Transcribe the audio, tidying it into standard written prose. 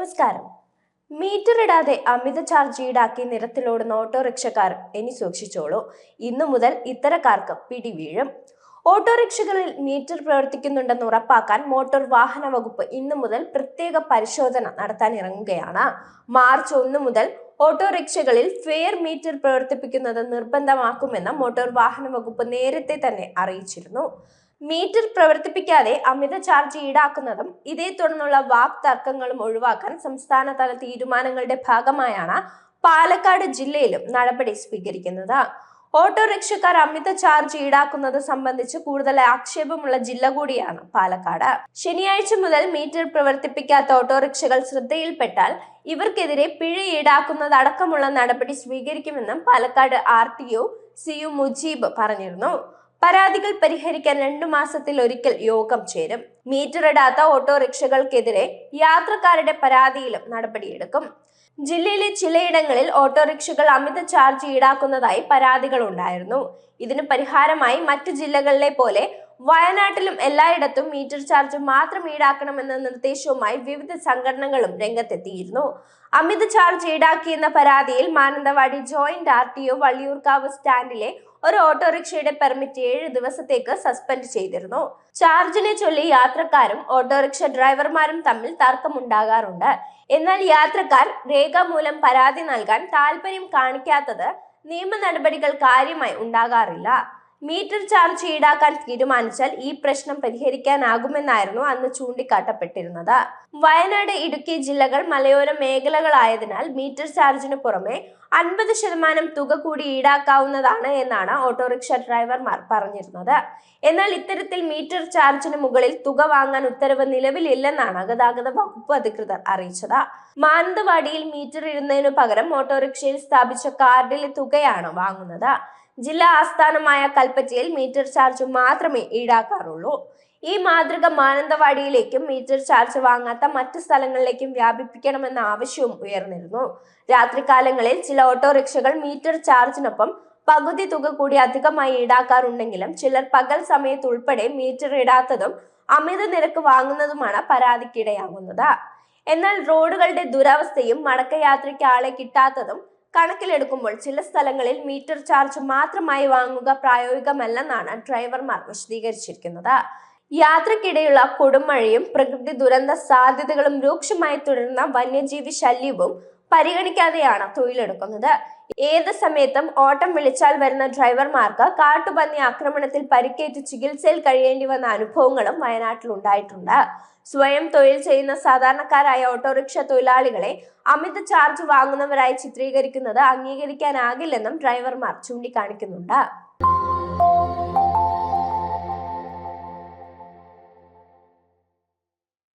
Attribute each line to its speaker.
Speaker 1: നമസ്കാരം. മീറ്റർ ഇടാതെ അമിത ചാർജ് ഈടാക്കി നിരത്തിലോടുന്ന ഓട്ടോറിക്ഷക്കാർ ഇനി സൂക്ഷിച്ചോളൂ. ഇന്നു മുതൽ ഇത്തരക്കാർക്ക് പിടിവീഴും. ഓട്ടോറിക്ഷകളിൽ മീറ്റർ പ്രവർത്തിക്കുന്നുണ്ടെന്ന് ഉറപ്പാക്കാൻ മോട്ടോർ വാഹന വകുപ്പ് ഇന്നു മുതൽ പ്രത്യേക പരിശോധന നടത്താനിറങ്ങുകയാണ്. മാർച്ച് 1 മുതൽ ഓട്ടോറിക്ഷകളിൽ ഫെയർ മീറ്റർ പ്രവർത്തിപ്പിക്കുന്നത് നിർബന്ധമാക്കുമെന്ന് മോട്ടോർ വാഹന വകുപ്പ് നേരത്തെ തന്നെ അറിയിച്ചിരുന്നു. മീറ്റർ പ്രവർത്തിപ്പിക്കാതെ അമിത ചാർജ് ഈടാക്കുന്നതും ഇതേ തുടർന്നുള്ള വാക്തർക്കങ്ങളും ഒഴിവാക്കാൻ സംസ്ഥാനതല തീരുമാനങ്ങളുടെ ഭാഗമായാണ് പാലക്കാട് ജില്ലയിലും നടപടി സ്വീകരിക്കുന്നത്. ഓട്ടോറിക്ഷക്കാർ അമിത ചാർജ് ഈടാക്കുന്നത് സംബന്ധിച്ച് കൂടുതൽ ആക്ഷേപമുള്ള ജില്ല കൂടിയാണ് പാലക്കാട്. ശനിയാഴ്ച മുതൽ മീറ്റർ പ്രവർത്തിപ്പിക്കാത്ത ഓട്ടോറിക്ഷകൾ ശ്രദ്ധയിൽപ്പെട്ടാൽ ഇവർക്കെതിരെ പിഴ ഈടാക്കുന്നതടക്കമുള്ള നടപടി സ്വീകരിക്കുമെന്നും പാലക്കാട് RTO CU മുജീബ് പറഞ്ഞിരുന്നു. പരാതികൾ പരിഹരിക്കാൻ 2 മാസത്തിൽ ഒരിക്കൽ യോഗം ചേരും. മീറ്റർ ഇടാത്ത ഓട്ടോറിക്ഷകൾക്കെതിരെ യാത്രക്കാരുടെ പരാതിയിലും നടപടിയെടുക്കും. ജില്ലയിലെ ചിലയിടങ്ങളിൽ ഓട്ടോറിക്ഷകൾ അമിത ചാർജ് ഈടാക്കുന്നതായി പരാതികൾ ഉണ്ടായിരുന്നു. ഇതിന് പരിഹാരമായി മറ്റു ജില്ലകളിലെ പോലെ വയനാട്ടിലും എല്ലായിടത്തും മീറ്റർ ചാർജ് മാത്രം ഈടാക്കണമെന്ന നിർദ്ദേശവുമായി വിവിധ സംഘടനകളും രംഗത്തെത്തിയിരുന്നു. അമിത ചാർജ് ഈടാക്കിയെന്ന പരാതിയിൽ മാനന്തവാടി ജോയിന്റ് RTO വള്ളിയൂർക്കാവ് സ്റ്റാൻഡിലെ ഒരു ഓട്ടോറിക്ഷയുടെ പെർമിറ്റ് 7 ദിവസത്തേക്ക് സസ്പെൻഡ് ചെയ്തിരുന്നു. ചാർജിനെ ചൊല്ലി യാത്രക്കാരും ഓട്ടോറിക്ഷ ഡ്രൈവർമാരും തമ്മിൽ തർക്കമുണ്ടാകാറുണ്ട്. എന്നാൽ യാത്രക്കാർ രേഖാമൂലം പരാതി നൽകാൻ താല്പര്യം കാണിക്കാത്തത് നിയമ നടപടികൾ കാര്യമായി ഉണ്ടാകാറില്ല. മീറ്റർ ചാർജ് ഈടാക്കാൻ തീരുമാനിച്ചാൽ ഈ പ്രശ്നം പരിഹരിക്കാനാകുമെന്നായിരുന്നു അന്ന് ചൂണ്ടിക്കാട്ടപ്പെട്ടിരുന്നത്. വയനാട്, ഇടുക്കി ജില്ലകൾ മലയോര മേഖലകളായതിനാൽ മീറ്റർ ചാർജിന് പുറമെ 50% തുക കൂടി ഈടാക്കാവുന്നതാണ് എന്നാണ് ഓട്ടോറിക്ഷ ഡ്രൈവർമാർ പറഞ്ഞിരുന്നത്. എന്നാൽ ഇത്തരത്തിൽ മീറ്റർ ചാർജിന് മുകളിൽ തുക വാങ്ങാൻ ഉത്തരവ് നിലവിലില്ലെന്നാണ് ഗതാഗത വകുപ്പ് അധികൃതർ അറിയിച്ചത്. മാനന്തവാടിയിൽ മീറ്റർ ഇടുന്നതിനു പകരം ഓട്ടോറിക്ഷയിൽ സ്ഥാപിച്ച കാർഡിലെ തുകയാണ് വാങ്ങുന്നത്. ജില്ലാ ആസ്ഥാനമായ കൽപ്പറ്റയിൽ മീറ്റർ ചാർജ് മാത്രമേ ഈടാക്കാറുള്ളൂ. ഈ മാതൃക മാനന്തവാടിയിലേക്കും മീറ്റർ ചാർജ് വാങ്ങാത്ത മറ്റു സ്ഥലങ്ങളിലേക്കും വ്യാപിപ്പിക്കണമെന്ന ആവശ്യവും ഉയർന്നിരുന്നു. രാത്രികാലങ്ങളിൽ ചില ഓട്ടോറിക്ഷകൾ മീറ്റർ ചാർജിനൊപ്പം പകുതി തുക കൂടി അധികമായി ഈടാക്കാറുണ്ടെങ്കിലും ചിലർ പകൽ സമയത്ത് ഉൾപ്പെടെ മീറ്റർ ഇടാത്തതും അമിത നിരക്ക് വാങ്ങുന്നതുമാണ് പരാതിക്കിടയാകുന്നത്. എന്നാൽ റോഡുകളുടെ ദുരവസ്ഥയും മടക്കയാത്രയ്ക്ക് ആളെ കിട്ടാത്തതും കണക്കിലെടുക്കുമ്പോൾ ചില സ്ഥലങ്ങളിൽ മീറ്റർ ചാർജ് മാത്രമായി വാങ്ങുക പ്രായോഗികമല്ലെന്നാണ് ഡ്രൈവർമാർ വിശദീകരിച്ചിരിക്കുന്നത്. യാത്രക്കിടെയുള്ള കൊടുമഴയും പ്രകൃതി ദുരന്ത സാധ്യതകളും രൂക്ഷമായി തുടരുന്ന വന്യജീവി ശല്യവും പരിഗണിക്കാതെയാണ് തൊഴിലെടുക്കുന്നത്. ഏത് സമയത്തും ഓട്ടം വിളിച്ചാൽ വരുന്ന ഡ്രൈവർമാർക്ക് കാട്ടുപന്നി ആക്രമണത്തിൽ പരിക്കേറ്റ് ചികിത്സയിൽ കഴിയേണ്ടി വന്ന അനുഭവങ്ങളും വയനാട്ടിൽ ഉണ്ടായിട്ടുണ്ട്. സ്വയം തൊഴിൽ ചെയ്യുന്ന സാധാരണക്കാരായ ഓട്ടോറിക്ഷ തൊഴിലാളികളെ അമിത ചാർജ് വാങ്ങുന്നവരായി ചിത്രീകരിക്കുന്നത് അംഗീകരിക്കാനാകില്ലെന്നും ഡ്രൈവർമാർ ചൂണ്ടിക്കാണിക്കുന്നുണ്ട്.